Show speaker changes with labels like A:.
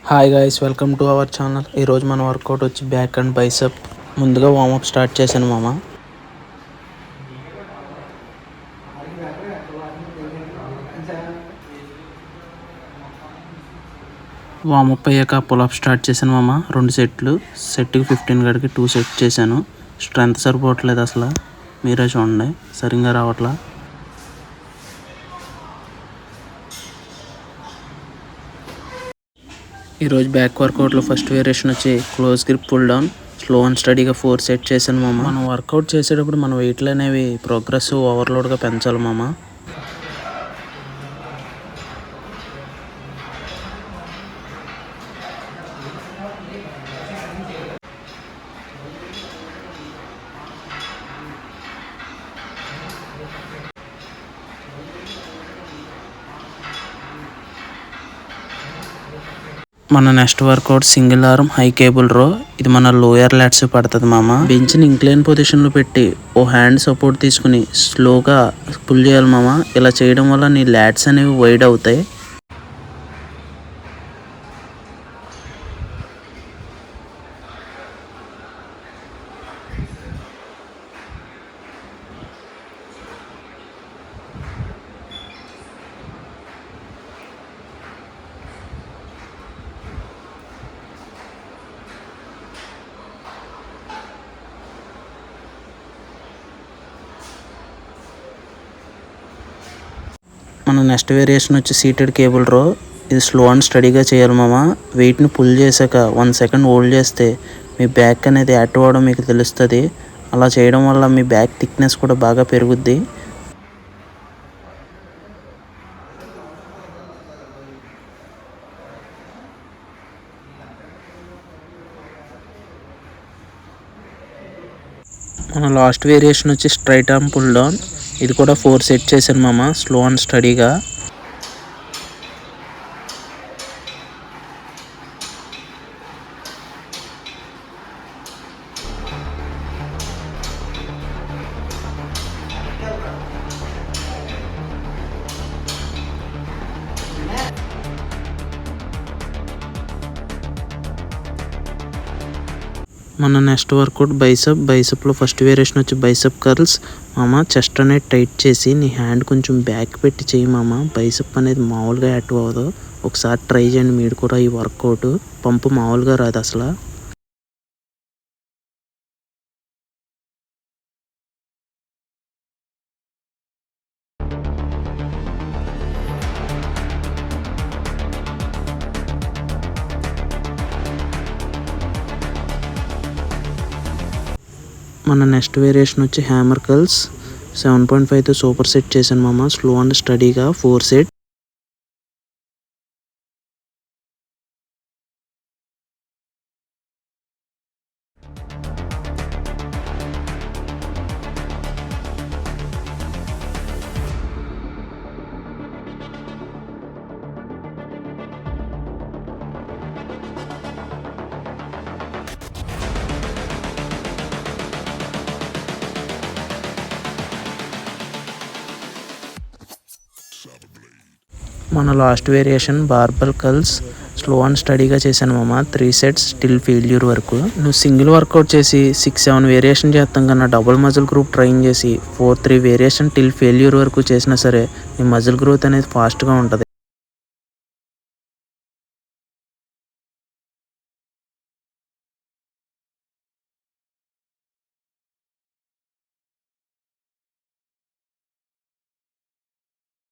A: Hi guys, welcome to our channel. ఈరోజు మన work out వచ్చి బ్యాక్ అండ్ బైసెప్. ముందుగా వార్మప్ స్టార్ట్ చేశాను మామ. వార్మప్ అయ్యాక పుల్అప్ స్టార్ట్ చేశాను మామ. 2 సెట్లు, సెట్కి 15 గడికి 2 సెట్ చేశాను. స్ట్రెంత్ సరిపోవట్లేదు అసలు, మీరే చూడండి, సరిగ్గా రావట్లా. ఈరోజు బ్యాక్ వర్కౌట్లో ఫస్ట్ వేరియేషన్ వచ్చి close grip pull down. Slow and స్టడీగా 4 సెట్ చేశాను మామ. మనం వర్కౌట్ చేసేటప్పుడు మన వెయిట్లు అనేవి ప్రోగ్రెసివ్ ఓవర్లోడ్గా పెంచాలి మామ. మన next work out single arm high cable రో. ఇది మన లోయర్ లాట్స్ పడుతుంది మామ. బెంచ్ని ఇంక్లైన్ పొజిషన్లో పెట్టి ఓ హ్యాండ్ సపోర్ట్ తీసుకుని స్లోగా పుల్ చేయాలి మామ. ఇలా చేయడం వల్ల నీ లాట్స్ అనేవి వైడ్ అవుతాయి. మన నెక్స్ట్ వేరియేషన్ వచ్చి సీటెడ్ కేబుల్ రో. ఇది స్లో అండ్ స్టడీగా చేయాలి మామ. వెయిట్ని పుల్ చేశాక 1 సెకండ్ హోల్డ్ చేస్తే మీ బ్యాక్ అనేది యాక్టివ్ అవ్వడం మీకు తెలుస్తుంది. అలా చేయడం వల్ల మీ బ్యాక్ థిక్నెస్ కూడా బాగా పెరుగుద్ది. మన లాస్ట్ వేరియేషన్ వచ్చి స్ట్రైట్ ఆర్మ్ పుల్ డౌన్. ఇది కూడా 4 సెట్ చేశాను మామ, స్లో అండ్ స్టడీగా. మన నెక్స్ట్ వర్కౌట్ బైసెప్లో ఫస్ట్ వేరియేషన్ వచ్చి బైసెప్ కర్ల్స్ మామ. చెస్ట్ అనేది టైట్ చేసి నీ హ్యాండ్ కొంచెం బ్యాక్ పెట్టి చేయి మామ. బైసెప్ అనేది మామూలుగా యాక్టివ్ అవ్వదు. ఒకసారి ట్రై చేయండి మీరు కూడా ఈ వర్కౌట్. పంపు మామూలుగా రాదు అసలు. మన నెక్స్ట్ వేరియేషన్ వచ్చి హ్యామర్ కర్ల్స్. 7.5తో సూపర్ సెట్ చేశాను మామ, స్లో అండ్ స్టడీగా 4 సెట్. మన last variation barbell curls. Slow and స్టడీగా చేశాను మామ. 3 సెట్స్ టిల్ ఫెయిల్యూర్ వరకు. నువ్వు సింగిల్ వర్కౌట్ చేసి 6-7 వేరియేషన్ చేస్తాం కన్నా డబుల్ మజిల్ గ్రూప్ ట్రైన్ చేసి 4-3 వేరియేషన్ టిల్ ఫెయిల్యూర్ వరకు చేసినా సరే నీ మజిల్ గ్రోత్ అనేది ఫాస్ట్గా ఉంటుంది.